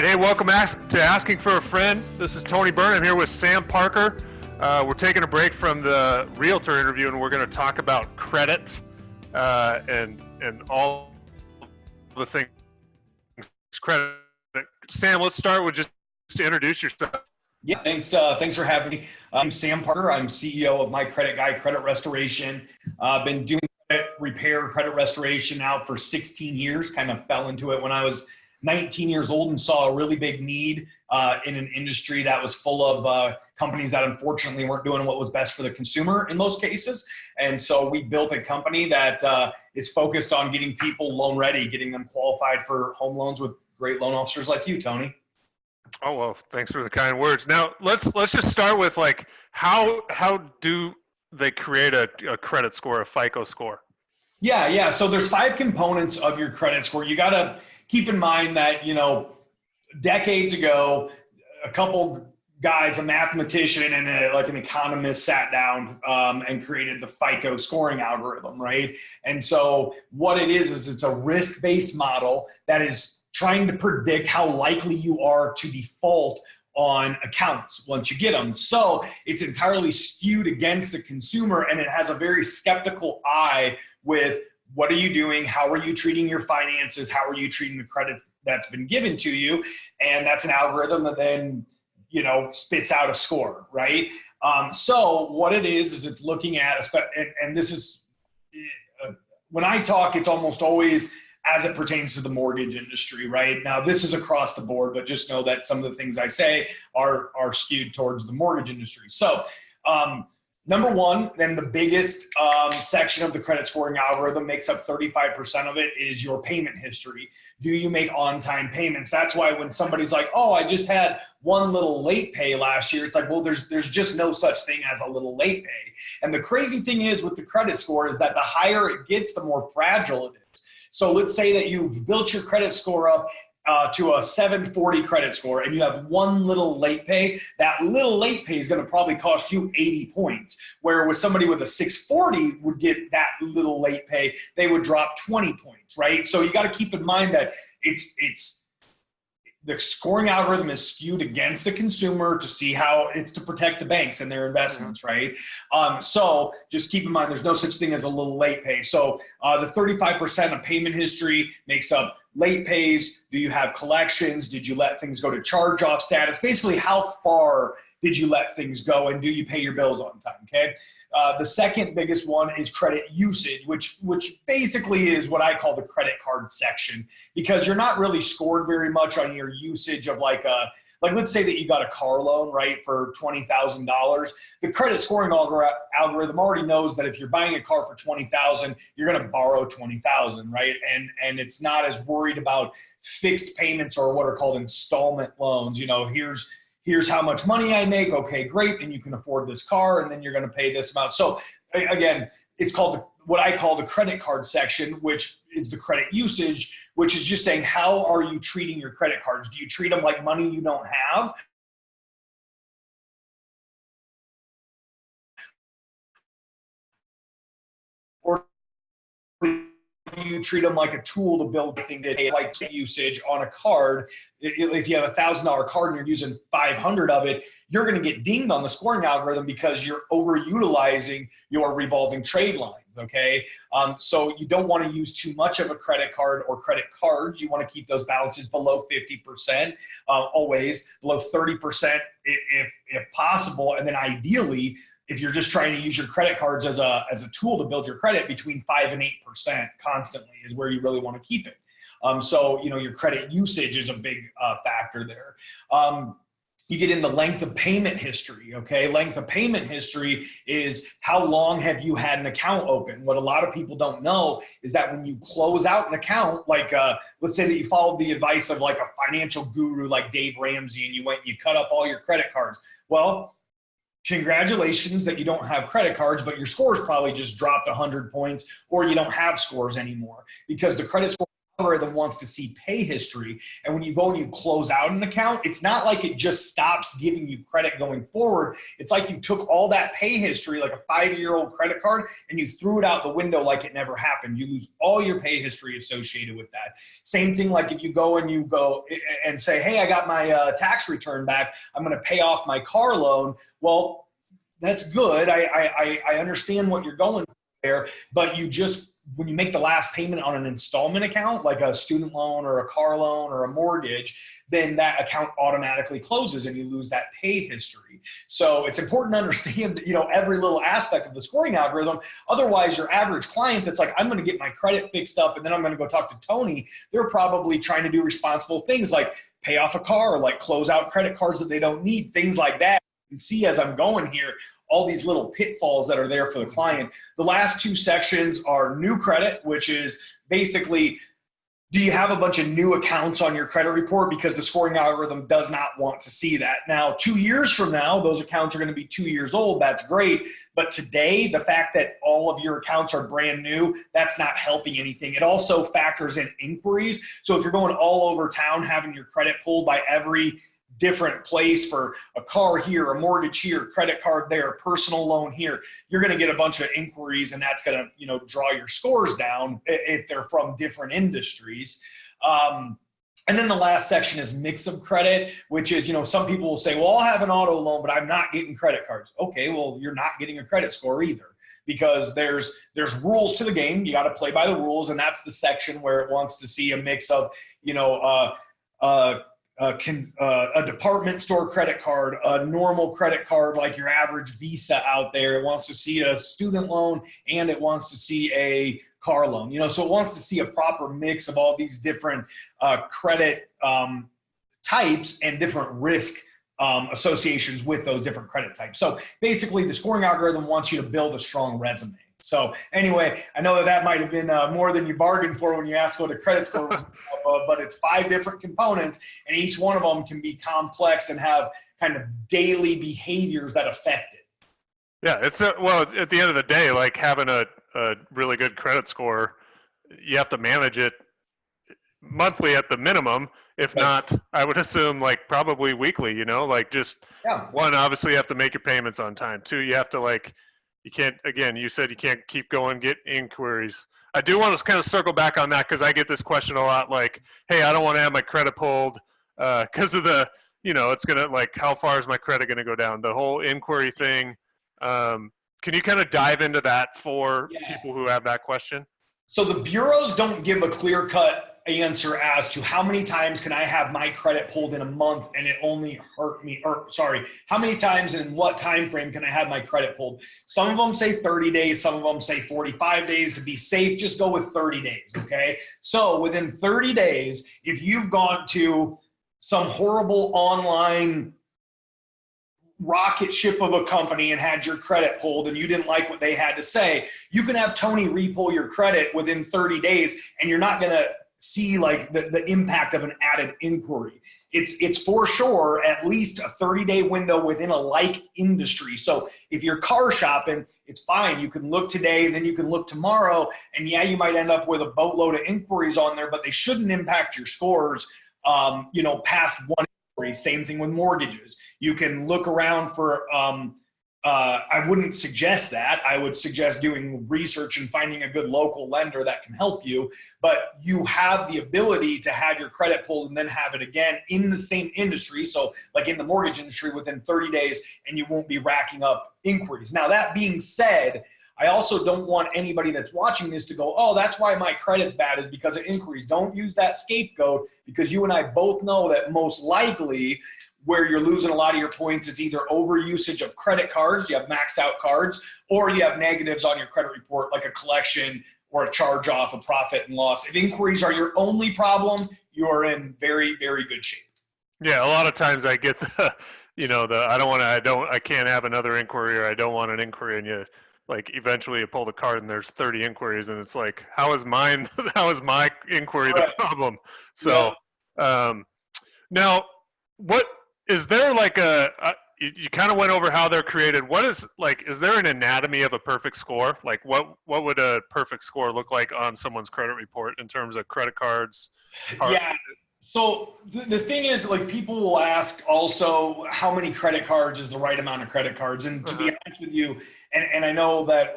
right, hey, welcome to Asking for a Friend. This is Tony Byrne. I'm here with Sam Parker. We're taking a break from the Realtor interview, and we're going to talk about credit and all the things credit. Sam, let's start with just to introduce yourself. Yeah, thanks for having me. I'm Sam Parker. I'm CEO of My Credit Guy Credit Restoration. I've been doing credit repair, credit restoration now for 16 years. Kind of fell into it when I was 19 years old and saw a really big need in an industry that was full of companies that unfortunately weren't doing what was best for the consumer in most cases. And so we built a company that is focused on getting people loan ready, getting them qualified for home loans with great loan officers like you, Tony. Oh, well, thanks for the kind words. Now, let's just start with like how do they create a credit score, a FICO score? Yeah. So there's 5 components of your credit score. You got to keep in mind that, decades ago, a couple guys, a mathematician and an economist sat down and created the FICO scoring algorithm, right? And so what it is it's a risk-based model that is trying to predict how likely you are to default on accounts once you get them. So it's entirely skewed against the consumer, and it has a very skeptical eye with what are you doing? How are you treating your finances? How are you treating the credit that's been given to you? And that's an algorithm that then, spits out a score, right? So what it is it's looking at, and this is, when I talk, it's almost always as it pertains to the mortgage industry, right? Now, this is across the board, but just know that some of the things I say are skewed towards the mortgage industry. So, number one, then the biggest section of the credit scoring algorithm makes up 35% of it is your payment history. Do you make on-time payments? That's why when somebody's like, oh, I just had one little late pay last year, it's like, well, there's just no such thing as a little late pay. And the crazy thing is with the credit score is that the higher it gets, the more fragile it is. So let's say that you've built your credit score up to a 740 credit score and you have one little late pay. That little late pay is going to probably cost you 80 points, where with somebody with a 640 would get that little late pay, they would drop 20 points, right? So you got to keep in mind that the scoring algorithm is skewed against the consumer to see how it's to protect the banks and their investments, right? So just keep in mind, there's no such thing as a little late pay. So the 35% of payment history makes up late pays. Do you have collections? Did you let things go to charge-off status? Basically, how far did you let things go, and do you pay your bills on time, okay? The second biggest one is credit usage, which basically is what I call the credit card section, because you're not really scored very much on your usage of like let's say that you got a car loan, right, for $20,000. The credit scoring algorithm already knows that if you're buying a car for $20,000, you're going to borrow $20,000, right? And it's not as worried about fixed payments or what are called installment loans. Here's how much money I make. Okay, great. Then you can afford this car, and then you're going to pay this amount. So again, it's called what I call the credit card section, which is the credit usage, which is just saying, how are you treating your credit cards? Do you treat them like money you don't have? Or do you treat them like a tool to build thing that like usage on a card? If you have a $1,000 card and you're using 500 of it, you're going to get dinged on the scoring algorithm because you're overutilizing your revolving trade lines. Okay. So you don't want to use too much of a credit card or credit cards. You want to keep those balances below 50%, always below 30% if possible. And then ideally, if you're just trying to use your credit cards as a tool to build your credit, between 5 and 8% constantly is where you really want to keep it. So, your credit usage is a big factor there. You get into length of payment history, okay? Length of payment history is how long have you had an account open? What a lot of people don't know is that when you close out an account, like let's say that you followed the advice of like a financial guru like Dave Ramsey and you went and you cut up all your credit cards. Well, congratulations that you don't have credit cards, but your scores probably just dropped 100 points, or you don't have scores anymore because the credit score algorithm wants to see pay history. And when you go and you close out an account, it's not like it just stops giving you credit going forward. It's like you took all that pay history, like a 5-year-old credit card, and you threw it out the window like it never happened. You lose all your pay history associated with that. Same thing like if you go and say, hey, I got my tax return back, I'm going to pay off my car loan. Well, that's good. I understand what you're going there, but when you make the last payment on an installment account, like a student loan or a car loan or a mortgage, then that account automatically closes and you lose that pay history. So it's important to understand, every little aspect of the scoring algorithm. Otherwise, your average client that's like, I'm going to get my credit fixed up and then I'm going to go talk to Tony, they're probably trying to do responsible things like pay off a car, like close out credit cards that they don't need, things like that. You can see as I'm going here, all these little pitfalls that are there for the client. The last two sections are new credit, which is basically, do you have a bunch of new accounts on your credit report? Because the scoring algorithm does not want to see that. Now, 2 years from now, those accounts are going to be 2 years old. That's great. But today, the fact that all of your accounts are brand new, that's not helping anything. It also factors in inquiries. So if you're going all over town having your credit pulled by every different place for a car here, a mortgage here, credit card there, personal loan here, you're going to get a bunch of inquiries, and that's going to, draw your scores down if they're from different industries. And then the last section is mix of credit, which is, some people will say, well, I'll have an auto loan, but I'm not getting credit cards. Okay, well, you're not getting a credit score either, because there's rules to the game. You got to play by the rules, and that's the section where it wants to see a mix of, a department store credit card, a normal credit card like your average Visa out there. It wants to see a student loan, and it wants to see a car loan. So it wants to see a proper mix of all these different credit types and different risk associations with those different credit types. So basically, the scoring algorithm wants you to build a strong resume. So anyway, I know that might have been more than you bargained for when you asked what a credit score was, but it's 5 different components, and each one of them can be complex and have kind of daily behaviors that affect it. Yeah, well, at the end of the day, like having a really good credit score, you have to manage it monthly at the minimum. If not, I would assume like probably weekly, one, obviously you have to make your payments on time. 2, you have to you can't, again, you said you can't keep going, get inquiries. I do want to kind of circle back on that because I get this question a lot, like, hey, I don't want to have my credit pulled because of the, it's going to, how far is my credit going to go down? The whole inquiry thing. Can you kind of dive into that for people who have that question? So the bureaus don't give a clear-cut answer as to how many times can I have my credit pulled in a month and it only hurt me, how many times and in what time frame can I have my credit pulled? Some of them say 30 days, some of them say 45 days. To be safe, just go with 30 days, okay? So within 30 days, if you've gone to some horrible online rocket ship of a company and had your credit pulled and you didn't like what they had to say, you can have Tony re-pull your credit within 30 days and you're not going to see the impact of an added inquiry. It's for sure at least a 30-day window within a like industry. So if you're car shopping, it's fine. You can look today, then you can look tomorrow, and you might end up with a boatload of inquiries on there, but they shouldn't impact your scores past one inquiry. Same thing with mortgages. You can look around for I wouldn't suggest that. I would suggest doing research and finding a good local lender that can help you. But you have the ability to have your credit pulled and then have it again in the same industry. So like in the mortgage industry within 30 days, and you won't be racking up inquiries. Now, that being said, I also don't want anybody that's watching this to go, oh, that's why my credit's bad is because of inquiries. Don't use that scapegoat, because you and I both know that most likely where you're losing a lot of your points is either over usage of credit cards, you have maxed out cards, or you have negatives on your credit report like a collection or a charge off, a profit and loss. If inquiries are your only problem, you are in very, very good shape. Yeah, a lot of times I get the, I can't have another inquiry, or I don't want an inquiry, and you eventually you pull the card and there's 30 inquiries, and it's like, how is my inquiry the problem? So now what is there you kind of went over how they're created. What is like? Is there an anatomy of a perfect score? Like, what would a perfect score look like on someone's credit report in terms of credit cards? Yeah. So the thing is, like, people will ask also how many credit cards is the right amount of credit cards. And to be honest with you, and I know that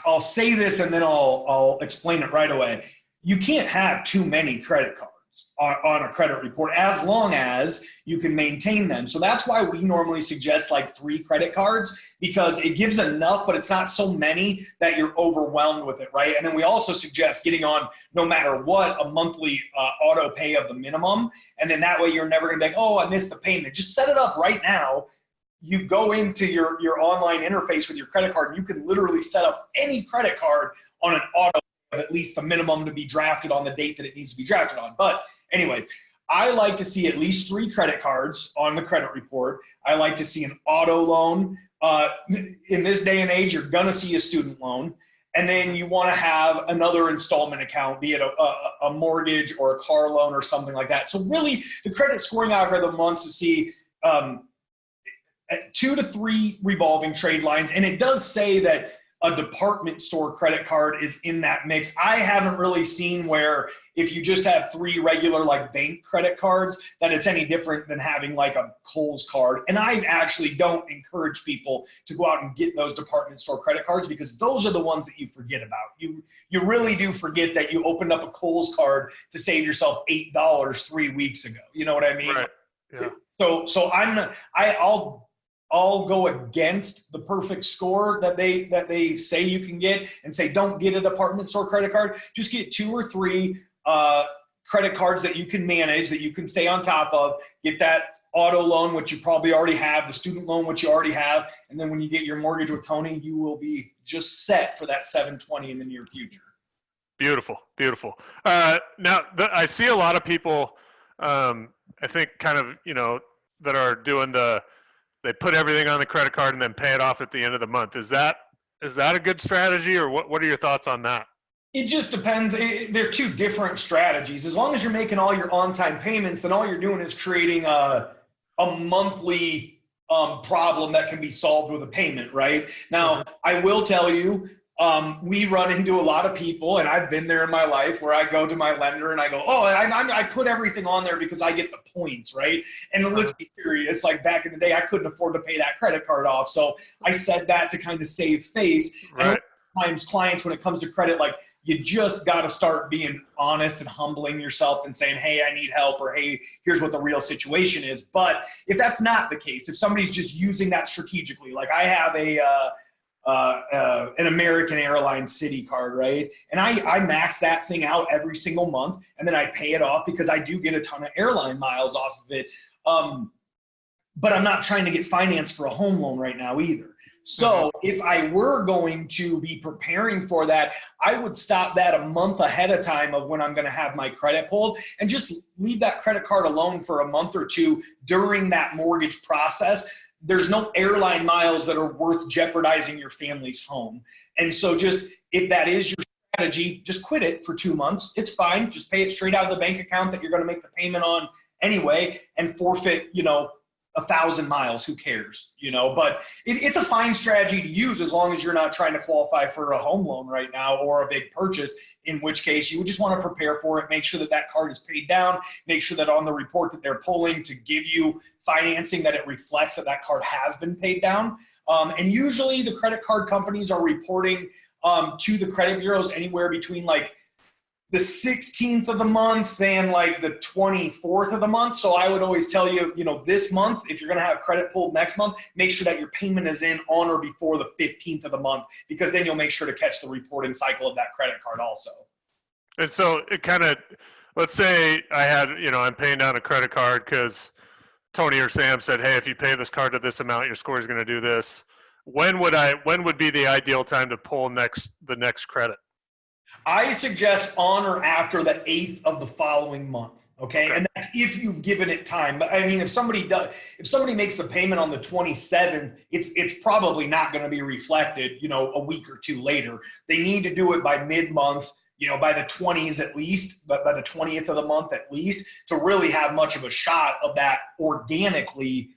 I'll say this and then I'll explain it right away. You can't have too many credit cards on a credit report as long as you can maintain them. So that's why we normally suggest like 3 credit cards, because it gives enough, but it's not so many that you're overwhelmed with it, right? And then we also suggest getting on, no matter what, a monthly auto pay of the minimum. And then that way you're never gonna be like, oh, I missed the payment. Just set it up right now. You go into your online interface with your credit card, and you can literally set up any credit card on an auto of at least the minimum to be drafted on the date that it needs to be drafted on. But anyway, I like to see at least 3 credit cards on the credit report. I like to see an auto loan. In this day and age, you're gonna see a student loan. And then you wanna have another installment account, be it a mortgage or a car loan or something like that. So really, the credit scoring algorithm wants to see 2 to 3 revolving trade lines. And it does say that a department store credit card is in that mix. I haven't really seen where if you just have 3 regular like bank credit cards, that it's any different than having like a Kohl's card. And I actually don't encourage people to go out and get those department store credit cards, because those are the ones that you forget about. You really do forget that you opened up a Kohl's card to save yourself $8 3 weeks ago. You know what I mean? Right. Yeah. So I'll go against the perfect score that they say you can get, and say don't get a department store credit card. Just get 2 or 3 credit cards that you can manage, that you can stay on top of. Get that auto loan, which you probably already have, the student loan, which you already have, and then when you get your mortgage with Tony, you will be just set for that 720 in the near future. Beautiful, beautiful. Now, I see a lot of people, I think, kind of, that are doing they put everything on the credit card and then pay it off at the end of the month. Is that a good strategy, or what are your thoughts on that? It just depends. They're 2 different strategies. As long as you're making all your on-time payments, then all you're doing is creating a monthly problem that can be solved with a payment, right? Now, I will tell you, we run into a lot of people, and I've been there in my life, where I go to my lender and I go, oh, I put everything on there because I get the points, right? And let's be serious, like back in the day, I couldn't afford to pay that credit card off. So I said that to kind of save face. Right. And a lot of times clients, when it comes to credit, like, you just got to start being honest and humbling yourself and saying, hey, I need help, or hey, here's what the real situation is. But if that's not the case, if somebody's just using that strategically, like I have an American Airlines City card, right? And I max that thing out every single month, and then I pay it off because I do get a ton of airline miles off of it. But I'm not trying to get financed for a home loan right now either. So if I were going to be preparing for that, I would stop that a month ahead of time of when I'm going to have my credit pulled, and just leave that credit card alone for a month or 2 during that mortgage process. There's no airline miles that are worth jeopardizing your family's home. And so just, if that is your strategy, just quit it for 2 months. It's fine. Just pay it straight out of the bank account that you're going to make the payment on anyway, and forfeit, 1,000 miles. Who cares? But it's a fine strategy to use, as long as you're not trying to qualify for a home loan right now or a big purchase, in which case you would just want to prepare for it. Make sure that that card is paid down. Make sure that on the report that they're pulling to give you financing, that it reflects that that card has been paid down. And usually the credit card companies are reporting to the credit bureaus anywhere between like the 16th of the month and like the 24th of the month. So I would always tell you, this month, if you're going to have credit pulled next month, make sure that your payment is in on or before the 15th of the month, because then you'll make sure to catch the reporting cycle of that credit card also. And so it kind of, let's say I had, I'm paying down a credit card because Tony or Sam said, hey, if you pay this card to this amount, your score is going to do this. When would be the ideal time to pull the next credit? I suggest on or after the 8th of the following month. Okay. And that's if you've given it time. But I mean, if somebody makes the payment on the 27th, it's probably not going to be reflected, a week or 2 later. They need to do it by mid-month, by the 20s at least, but by the 20th of the month at least, to really have much of a shot of that organically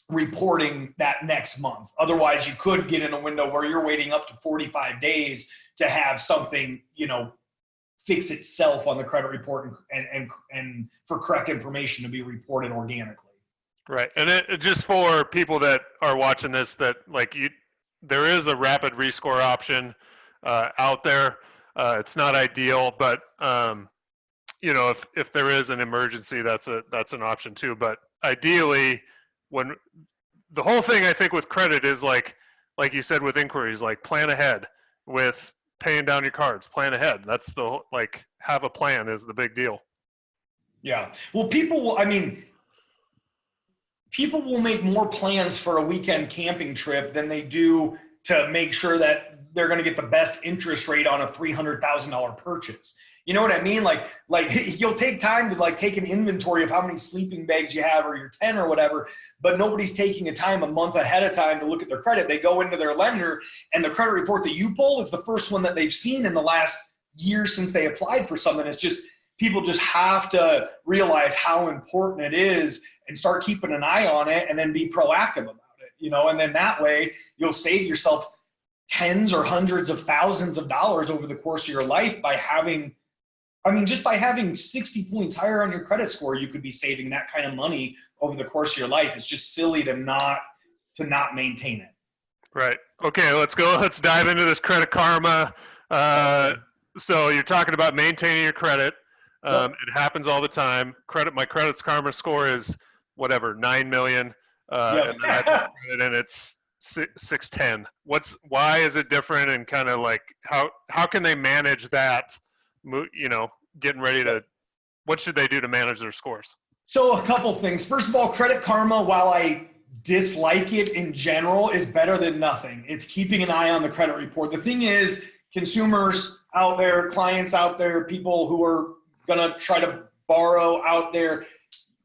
reporting that next month. Otherwise, you could get in a window where you're waiting up to 45 days to have something, fix itself on the credit report and for correct information to be reported organically. Right. And it just for people that are watching this, that there is a rapid rescore option out there. It's not ideal, but if there is an emergency, that's an option too. But ideally, when the whole thing I think with credit is like you said with inquiries, like plan ahead with paying down your cards, plan ahead. That's have a plan is the big deal. Yeah. Well, people will make more plans for a weekend camping trip than they do to make sure that they're going to get the best interest rate on a $300,000 purchase. You know what I mean? Like you'll take time to take an inventory of how many sleeping bags you have or your 10 or whatever, but nobody's taking a time a month ahead of time to look at their credit. They go into their lender and the credit report that you pull is the first one that they've seen in the last year since they applied for something. It's just, people just have to realize how important it is and start keeping an eye on it and then be proactive about it, and then that way you'll save yourself tens or hundreds of thousands of dollars over the course of your life by having 60 points higher on your credit score. You could be saving that kind of money over the course of your life. It's just silly to not maintain it. Right. Okay, let's go. Let's dive into this Credit Karma. So you're talking about maintaining your credit. It happens all the time. My Credit Karma score is whatever, 9 million. And then I put credit and it's 610. Why is it different, and kind of how can they manage that? Getting ready to, what should they do to manage their scores? So a couple things. First of all, Credit Karma, while I dislike it in general, is better than nothing. It's keeping an eye on the credit report. The thing is, consumers out there, clients out there, people who are going to try to borrow out there,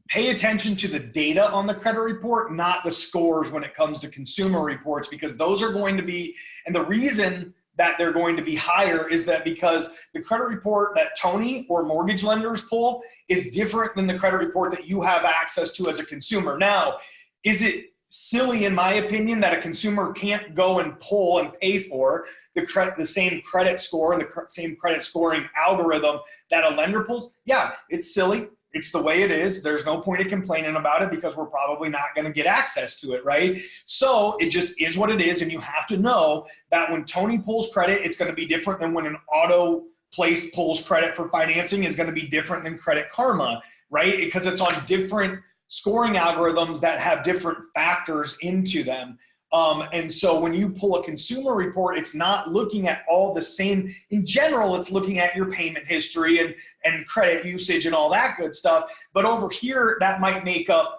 pay attention to the data on the credit report, not the scores when it comes to consumer reports, because those are going to be, and the reason that they're going to be higher is that because the credit report that Tony or mortgage lenders pull is different than the credit report that you have access to as a consumer. Now, is it silly, in my opinion, that a consumer can't go and pull and pay for the same credit score and the same credit scoring algorithm that a lender pulls? Yeah, it's silly. It's the way it is. There's no point in complaining about it because we're probably not going to get access to it, right? So it just is what it is, and you have to know that when Tony pulls credit, it's going to be different than when an auto place pulls credit for financing is going to be different than Credit Karma, right? Because it's on different scoring algorithms that have different factors into them. And so when you pull a consumer report, it's not looking at all the same. In general, it's looking at your payment history and credit usage and all that good stuff. But over here, that might make up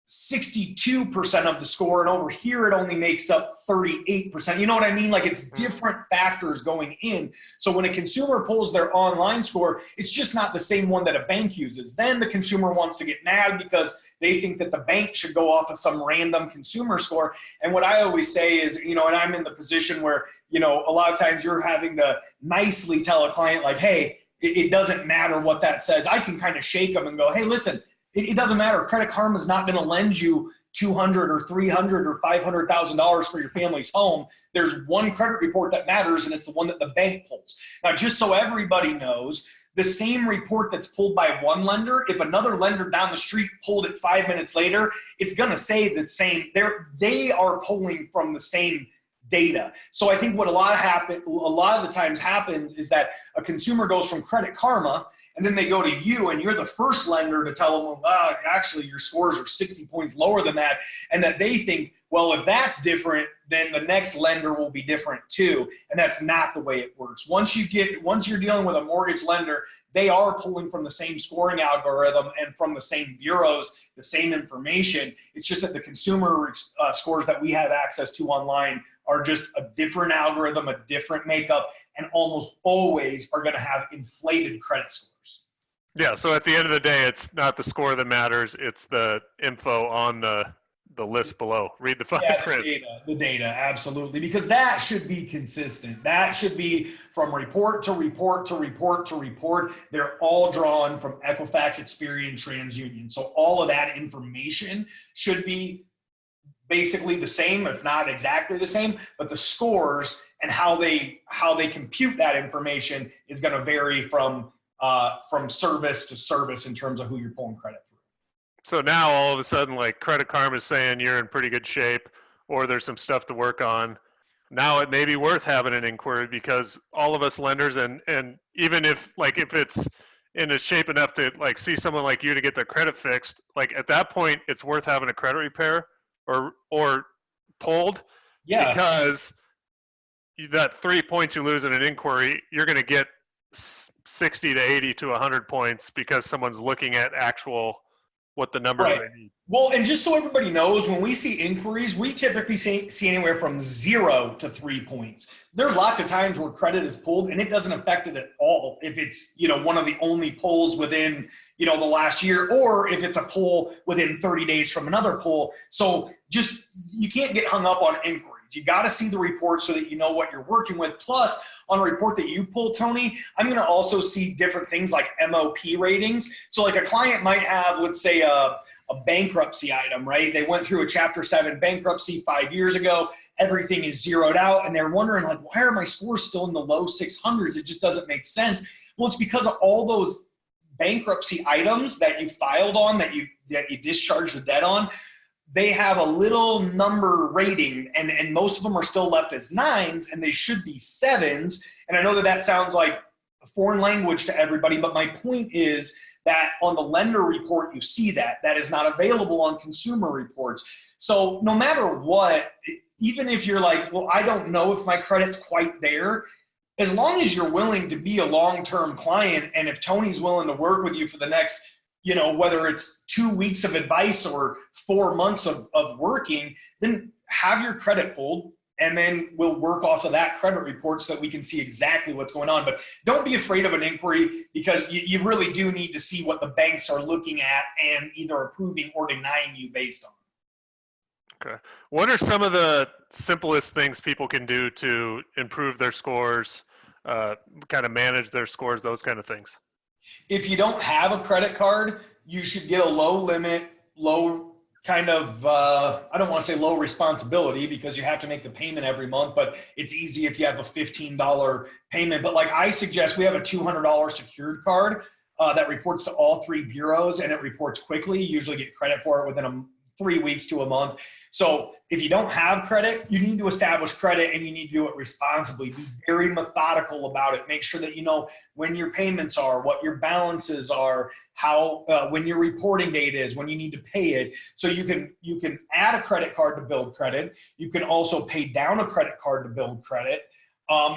62% of the score, and over here it only makes up 38%. You know what I mean? It's different factors going in. So when a consumer pulls their online score, it's just not the same one that a bank uses. Then the consumer wants to get mad because they think that the bank should go off of some random consumer score. And what I always say is, and I'm in the position where, a lot of times you're having to nicely tell a client hey, it doesn't matter what that says. I can kind of shake them and go, hey, listen, it doesn't matter. Credit Karma is not going to lend you $200,000 or $300,000 or $500,000 for your family's home. There's one credit report that matters, and it's the one that the bank pulls. Now, just so everybody knows, the same report that's pulled by one lender, if another lender down the street pulled it 5 minutes later, it's going to say the same. They are pulling from the same data. So I think what a lot of the times happens is that a consumer goes from Credit Karma, and then they go to you, and you're the first lender to tell them, well, actually, your scores are 60 points lower than that. And that they think, well, if that's different, then the next lender will be different too. And that's not the way it works. Once you're dealing with a mortgage lender, they are pulling from the same scoring algorithm and from the same bureaus, the same information. It's just that the consumer scores that we have access to online are just a different algorithm, a different makeup, and almost always are going to have inflated credit scores. Yeah, so at the end of the day, it's not the score that matters, it's the info on the list below. Read the fine print. The data, absolutely, because that should be consistent. That should be from report to report to report to report. They're all drawn from Equifax, Experian, TransUnion. So all of that information should be basically the same, if not exactly the same, but the scores and how they compute that information is going to vary from service to service in terms of who you're pulling credit through. So now all of a sudden, like Credit Karma is saying you're in pretty good shape, or there's some stuff to work on. Now it may be worth having an inquiry, because all of us lenders, and even if it's in a shape enough to like see someone like you to get their credit fixed, like at that point it's worth having a credit repair or pulled, Yeah. because that 3 points you lose in an inquiry, you're going to get 60 to 80 to 100 points because someone's looking at actual what the numbers Right. they need. Well, and just so everybody knows, when we see inquiries, we typically see anywhere from 0 to 3 points. There's lots of times where credit is pulled and it doesn't affect it at all if it's, one of the only pulls within, the last year, or if it's a pull within 30 days from another pull. So just, you can't get hung up on inquiries. You got to see the report so that you know what you're working with. Plus, on a report that you pull, Tony, I'm going to also see different things like MOP ratings. So like a client might have, let's say, a bankruptcy item, right? They went through a Chapter 7 bankruptcy 5 years ago. Everything is zeroed out, and they're wondering, like, why are my scores still in the low 600s? It just doesn't make sense. Well, it's because of all those bankruptcy items that you filed on, that you discharged the debt on. They have a little number rating, and most of them are still left as 9s, and they should be 7s. And I know that sounds like a foreign language to everybody, but my point is that on the lender report, you see that is not available on consumer reports. So no matter what, even if you're like, well, I don't know if my credit's quite there, as long as you're willing to be a long-term client, and if Tony's willing to work with you for the next, whether it's 2 weeks of advice or 4 months of working, then have your credit pulled, and then we'll work off of that credit report so that we can see exactly what's going on. But don't be afraid of an inquiry, because you really do need to see what the banks are looking at and either approving or denying you based on. Okay. What are some of the simplest things people can do to improve their scores, kind of manage their scores, those kind of things? If you don't have a credit card, you should get a low limit, low kind of, I don't want to say low responsibility, because you have to make the payment every month, but it's easy if you have a $15 payment. But like I suggest, we have a $200 secured card that reports to all 3 bureaus, and it reports quickly. You usually get credit for it within 3 weeks to a month. So if you don't have credit, you need to establish credit, and you need to do it responsibly. Be very methodical about it. Make sure that you know when your payments are, what your balances are, how when your reporting date is, when you need to pay it. So you can add a credit card to build credit. You can also pay down a credit card to build credit.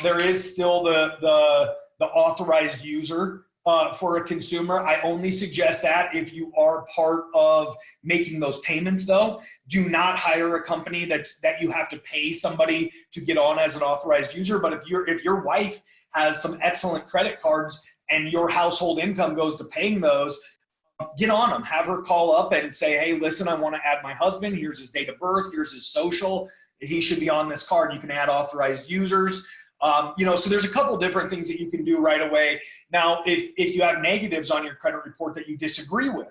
There is still the authorized user for a consumer. I only suggest that if you are part of making those payments, though. Do not hire a company that you have to pay somebody to get on as an authorized user. But if your wife has some excellent credit cards and your household income goes to paying those, get on them. Have her call up and say, hey, listen, I want to add my husband. Here's his date of birth. Here's his social. He should be on this card. You can add authorized users. So there's a couple different things that you can do right away. Now, if you have negatives on your credit report that you disagree with,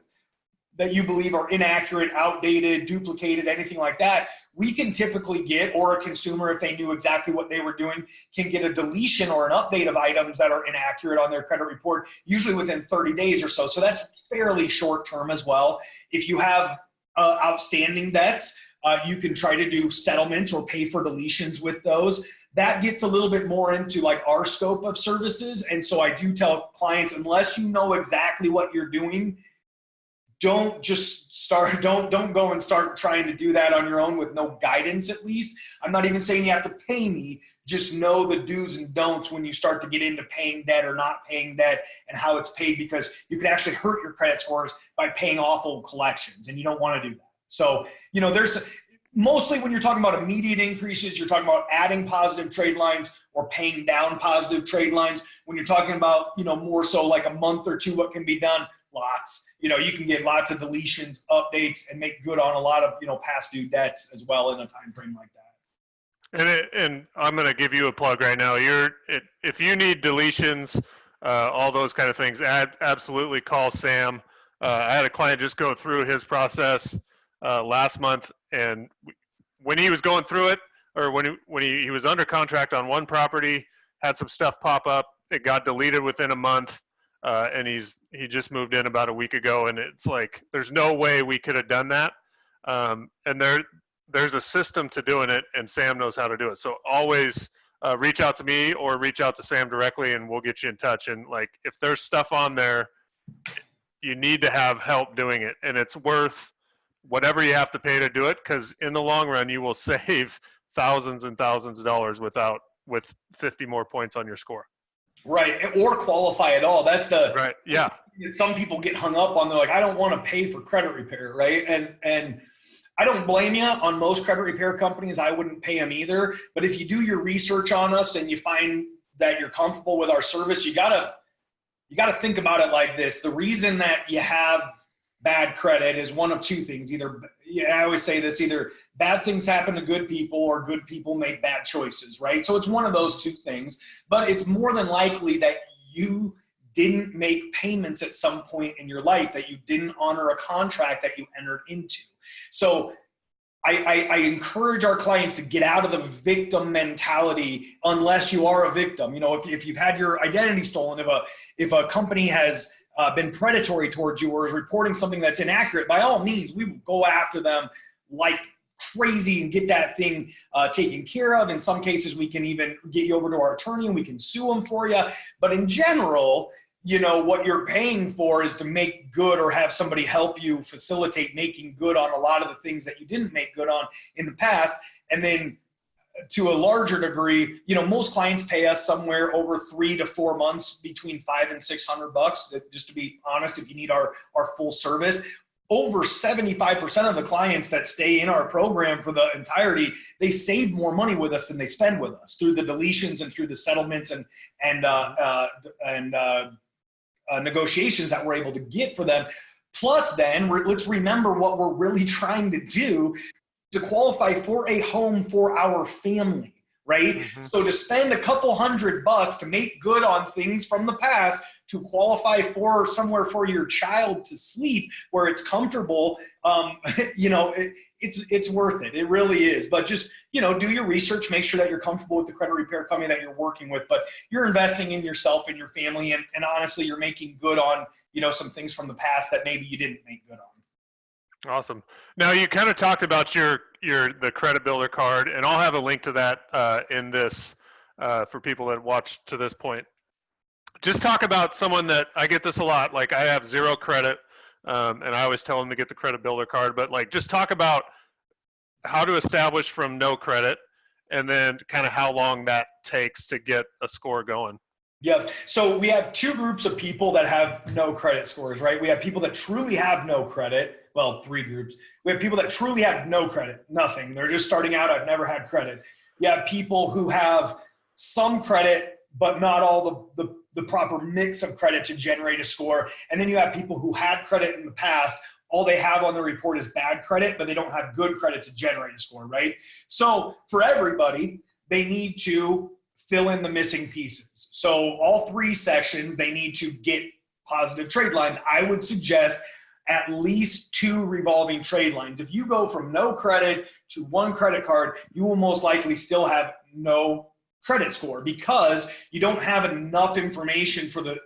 that you believe are inaccurate, outdated, duplicated, anything like that, we can typically get, or a consumer, if they knew exactly what they were doing, can get a deletion or an update of items that are inaccurate on their credit report, usually within 30 days or so. So that's fairly short term as well. If you have outstanding debts, you can try to do settlements or pay for deletions with those. That gets a little bit more into like our scope of services. And so I do tell clients, unless you know exactly what you're doing, don't go and start trying to do that on your own with no guidance, at least. I'm not even saying you have to pay me. Just know the do's and don'ts when you start to get into paying debt or not paying debt and how it's paid, because you can actually hurt your credit scores by paying off old collections, and you don't want to do that. So, there's mostly when you're talking about immediate increases, you're talking about adding positive trade lines or paying down positive trade lines. When you're talking about, more so like a month or two, what can be done? Lots. You can get lots of deletions, updates, and make good on a lot of, past due debts as well in a time frame like that. And I'm going to give you a plug right now. If you need deletions, all those kind of things, absolutely call Sam. I had a client just go through his process. last month, and when he was going through it, or when he was under contract on one property, had some stuff pop up. It got deleted within a month, and he just moved in about a week ago, and it's like there's no way we could have done that. And there's a system to doing it, and Sam knows how to do it. So always reach out to me or reach out to Sam directly, and we'll get you in touch. And like if there's stuff on there, you need to have help doing it, and it's worth whatever you have to pay to do it, because in the long run you will save thousands and thousands of dollars with 50 more points on your score. Right, or qualify at all. That's the right. Yeah. Some people get hung up on. They're like, I don't want to pay for credit repair, right? And I don't blame you. On most credit repair companies, I wouldn't pay them either. But if you do your research on us and you find that you're comfortable with our service, you gotta think about it like this. The reason that you have bad credit is one of two things. I always say this, either bad things happen to good people or good people make bad choices, right? So it's one of those two things, but it's more than likely that you didn't make payments at some point in your life, that you didn't honor a contract that you entered into. So I encourage our clients to get out of the victim mentality unless you are a victim. You know, if you've had your identity stolen, if a company has been predatory towards you or is reporting something that's inaccurate, by all means, we will go after them like crazy and get that thing taken care of. In some cases, we can even get you over to our attorney and we can sue them for you. But in general, you know, what you're paying for is to make good or have somebody help you facilitate making good on a lot of the things that you didn't make good on in the past. And then to a larger degree, you know, most clients pay us somewhere over 3 to 4 months, between $500 and $600. Just to be honest, if you need our full service, over 75% of the clients that stay in our program for the entirety, they save more money with us than they spend with us through the deletions and through the settlements and negotiations that we're able to get for them. Plus, then let's remember what we're really trying to do to qualify for a home for our family, right? Mm-hmm. So to spend a couple $100 to make good on things from the past, to qualify for somewhere for your child to sleep where it's comfortable, you know, it's worth it. It really is. But just, you know, do your research, make sure that you're comfortable with the credit repair company that you're working with, but you're investing in yourself and your family. And honestly, you're making good on, you know, some things from the past that maybe you didn't make good on. Awesome. Now you kind of talked about the credit builder card, and I'll have a link to that in this for people that watch to this point. Just talk about someone that, I get this a lot, like I have zero credit, and I always tell them to get the credit builder card, but like just talk about how to establish from no credit, and then kind of how long that takes to get a score going. Yeah, so we have two groups of people that have no credit scores, right? We have people that truly have no credit. Well, three groups. We have people that truly have no credit, nothing. They're just starting out, I've never had credit. You have people who have some credit, but not all the proper mix of credit to generate a score. And then you have people who had credit in the past. All they have on their report is bad credit, but they don't have good credit to generate a score, right? So for everybody, they need to fill in the missing pieces. So all three sections, they need to get positive trade lines. I would suggest at least 2 revolving trade lines. If you go from no credit to 1 credit card, you will most likely still have no credit score because you don't have enough information for the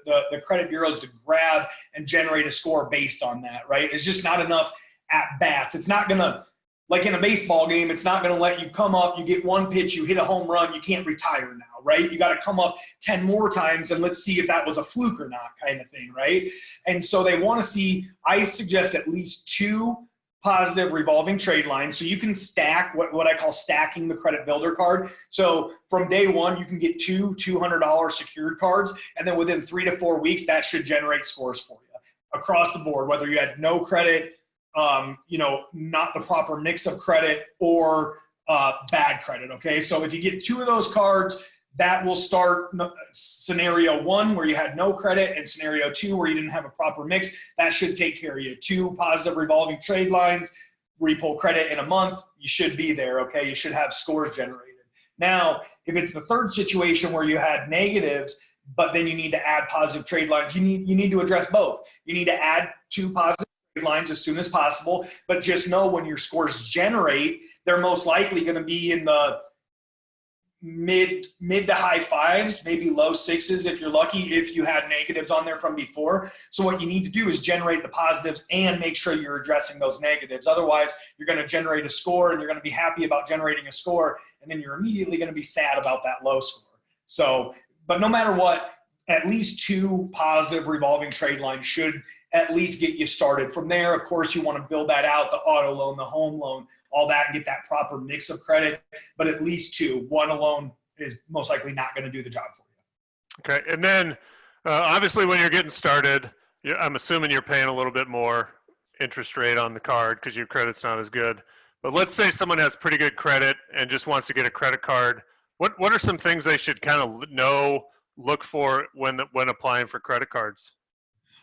credit bureaus to grab and generate a score based on that, right? It's just not enough at bats. It's not going to, like in a baseball game, it's not going to let you come up, you get 1 pitch, you hit a home run, you can't retire now, right? You got to come up 10 more times and let's see if that was a fluke or not, kind of thing, right? And so they want to see, I suggest at least 2 positive revolving trade lines. So you can stack what I call stacking the credit builder card. So from day 1, you can get 2 $200 secured cards. And then within 3 to 4 weeks, that should generate scores for you across the board, whether you had no credit, you know, not the proper mix of credit, or bad credit. Okay. So if you get 2 of those cards, that will start scenario 1 where you had no credit, and scenario 2 where you didn't have a proper mix. That should take care of you. 2 positive revolving trade lines, repo credit in a month, you should be there. Okay. You should have scores generated. Now, if it's the third situation where you had negatives, but then you need to add positive trade lines, you need to address both. You need to add 2 positive lines as soon as possible, but just know when your scores generate, they're most likely going to be in the mid to high fives, maybe low sixes if you're lucky, if you had negatives on there from before. So what you need to do is generate the positives and make sure you're addressing those negatives. Otherwise, you're going to generate a score and you're going to be happy about generating a score, and then you're immediately going to be sad about that low score. So, but no matter what, at least 2 positive revolving trade lines should at least get you started. From there, of course, you want to build that out, the auto loan, the home loan, all that, and get that proper mix of credit. But at least 2. 1 alone is most likely not going to do the job for you. Okay. And then obviously when you're getting started, I'm assuming you're paying a little bit more interest rate on the card because your credit's not as good. But let's say someone has pretty good credit and just wants to get a credit card. What are some things they should kind of look for when applying for credit cards?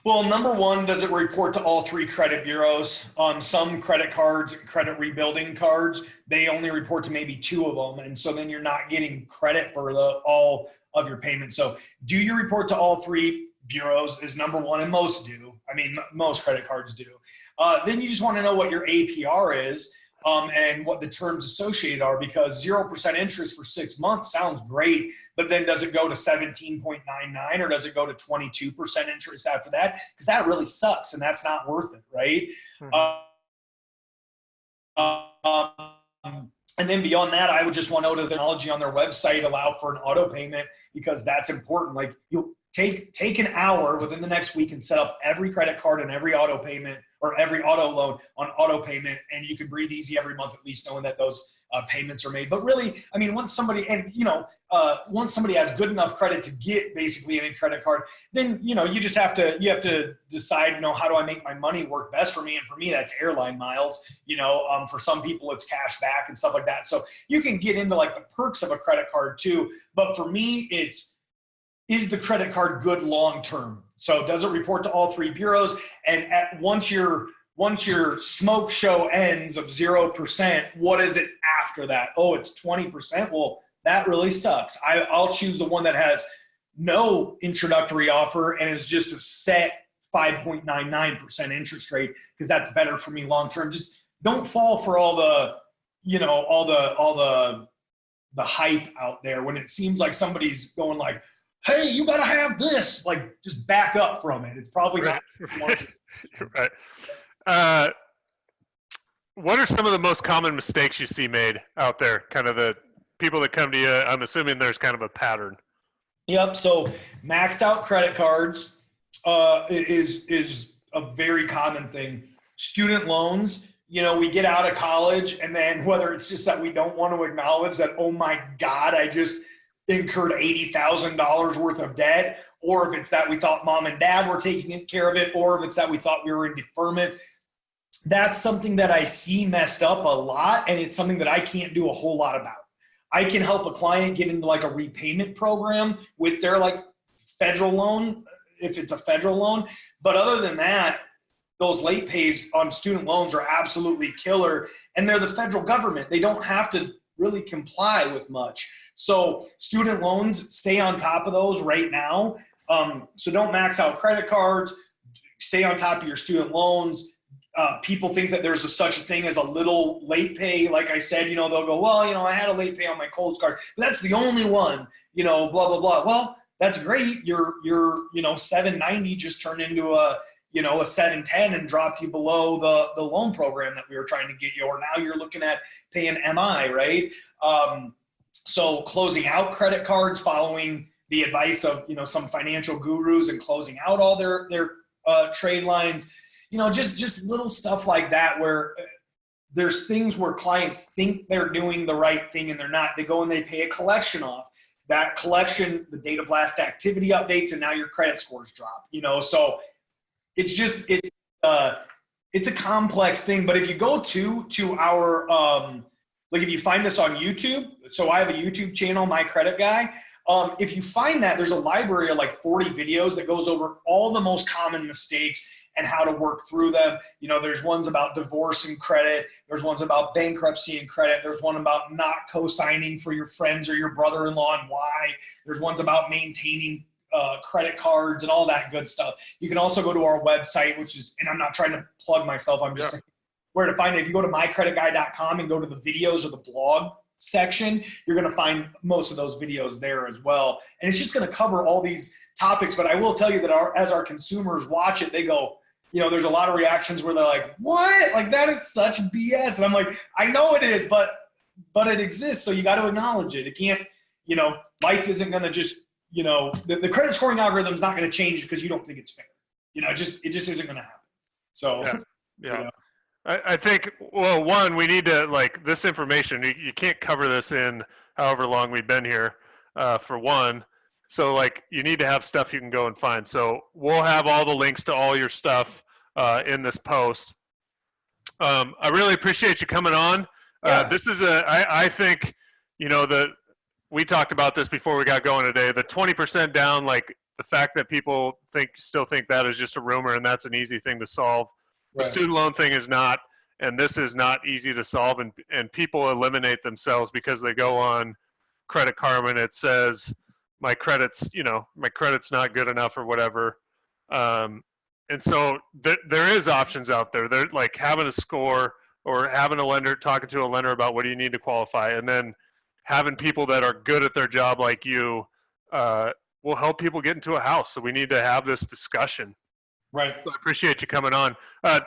Well, number one, does it report to all 3 credit bureaus? Some credit cards, credit rebuilding cards, they only report to maybe 2 of them. And so then you're not getting credit for all of your payments. So do you report to all 3 bureaus is number one, and most do. I mean, most credit cards do. Then you just want to know what your APR is. And what the terms associated are, because 0% interest for 6 months sounds great, but then does it go to 17.99 or does it go to 22% interest after that? Because that really sucks and that's not worth it, right? Mm-hmm. And then beyond that, I would just want to know, does the technology on their website allow for an auto payment? Because that's important. Like, you'll take an hour within the next week and set up every credit card and every auto payment or every auto loan on auto payment, and you can breathe easy every month, at least knowing that those payments are made. But really, I mean, once somebody has good enough credit to get basically any credit card, then, you have to decide, how do I make my money work best for me? And for me, that's airline miles. For some people, it's cash back and stuff like that. So you can get into like the perks of a credit card too. But for me, is the credit card good long-term? So does it report to all 3 bureaus? And once your smoke show ends of 0%, what is it after that? Oh, it's 20%. Well, that really sucks. I'll choose the one that has no introductory offer and is just a set 5.99% interest rate, because that's better for me long-term. Just don't fall for all the hype out there when it seems like somebody's going like, hey, you got to have this. Like, just back up from it. It's probably not. Right. What are some of the most common mistakes you see made out there? Kind of the people that come to you, I'm assuming there's kind of a pattern. Yep. So maxed out credit cards is a very common thing. Student loans, we get out of college, and then whether it's just that we don't want to acknowledge that, oh my God, I just incurred $80,000 worth of debt, or if it's that we thought mom and dad were taking care of it, or if it's that we thought we were in deferment. That's something that I see messed up a lot, and it's something that I can't do a whole lot about. I can help a client get into like a repayment program with their like federal loan, if it's a federal loan. But other than that, those late pays on student loans are absolutely killer, and they're the federal government. They don't have to really comply with much. So student loans, stay on top of those right now. So don't max out credit cards. Stay on top of your student loans. People think that there's such a thing as a little late pay. Like I said, they'll go, well, I had a late pay on my Kohl's card, but that's the only one, blah, blah, blah. Well, that's great. Your $790 just turned into a $710 and dropped you below the loan program that we were trying to get you, or now you're looking at paying MI, right? So closing out credit cards, following the advice of, some financial gurus, and closing out all their trade lines, just little stuff like that, where there's things where clients think they're doing the right thing and they're not. They go and they pay a collection off. That collection, the date of last activity updates, and now your credit scores drop, so it's a complex thing. But if you go to our, like if you find this on YouTube, so I have a YouTube channel, My Credit Guy. If you find that, there's a library of like 40 videos that goes over all the most common mistakes and how to work through them. There's ones about divorce and credit. There's ones about bankruptcy and credit. There's one about not co-signing for your friends or your brother-in-law and why. There's ones about maintaining credit cards and all that good stuff. You can also go to our website, which is, and I'm not trying to plug myself, I'm just saying where to find it. If you go to mycreditguy.com and go to the videos or the blog section, you're going to find most of those videos there as well. And it's just going to cover all these topics. But I will tell you that as our consumers watch it, they go, you know, there's a lot of reactions where they're like, what? Like, that is such BS. And I'm like, I know it is, but it exists. So you got to acknowledge it. It can't, you know, life isn't going to just, you know, the credit scoring algorithm is not going to change because you don't think it's fair. You know, it just isn't going to happen. So, yeah. You know. I think, well, one, we need to, like, this information, you can't cover this in however long we've been here, for one. So, like, you need to have stuff you can go and find. So we'll have all the links to all your stuff in this post. I really appreciate you coming on. This is I think, you know, we talked about this before we got going today, the 20% down, like, the fact that people still think that is just a rumor and that's an easy thing to solve. The student loan thing is not, and this is not easy to solve, and people eliminate themselves because they go on Credit Karma and it says my credit's not good enough or whatever. And so there is options out there. They're like having a score or having talking to a lender about what do you need to qualify, and then having people that are good at their job like you will help people get into a house. So we need to have this discussion. Right. So I appreciate you coming on.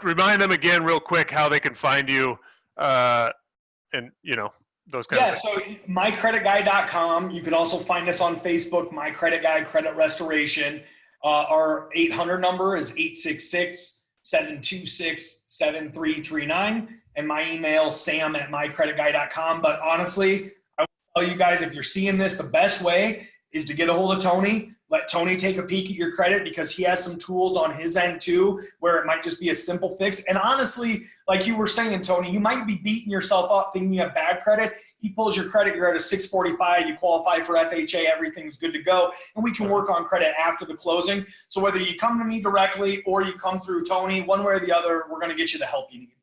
Remind them again real quick how they can find you and, you know, those kind of things. So mycreditguy.com. You can also find us on Facebook, My Credit Guy Credit Restoration. Our 800 number is 866-726-7339. And my email, sam@mycreditguy.com. But honestly, I will tell you guys, if you're seeing this, the best way is to get a hold of Tony. Let Tony take a peek at your credit because he has some tools on his end too, where it might just be a simple fix. And honestly, like you were saying, Tony, you might be beating yourself up thinking you have bad credit. He pulls your credit, you're at a 645, you qualify for FHA, everything's good to go. And we can work on credit after the closing. So whether you come to me directly or you come through Tony, one way or the other, we're going to get you the help you need.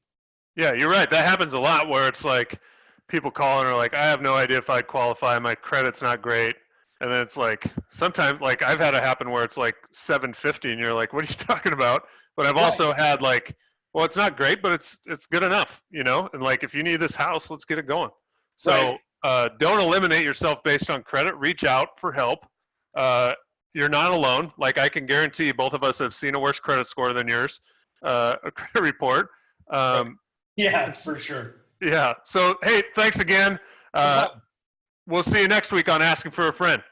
Yeah, you're right. That happens a lot where it's like people call and are like, I have no idea if I'd qualify. My credit's not great. And then it's like, sometimes, like, I've had it happen where it's like 750 and you're like, what are you talking about? But I've also had like, well, it's not great, but it's good enough, you know? And like, if you need this house, let's get it going. So don't eliminate yourself based on credit. Reach out for help. You're not alone. Like, I can guarantee both of us have seen a worse credit score than yours, a credit report. Yeah, it's for sure. Yeah. So, hey, thanks again. We'll see you next week on Asking for a Friend.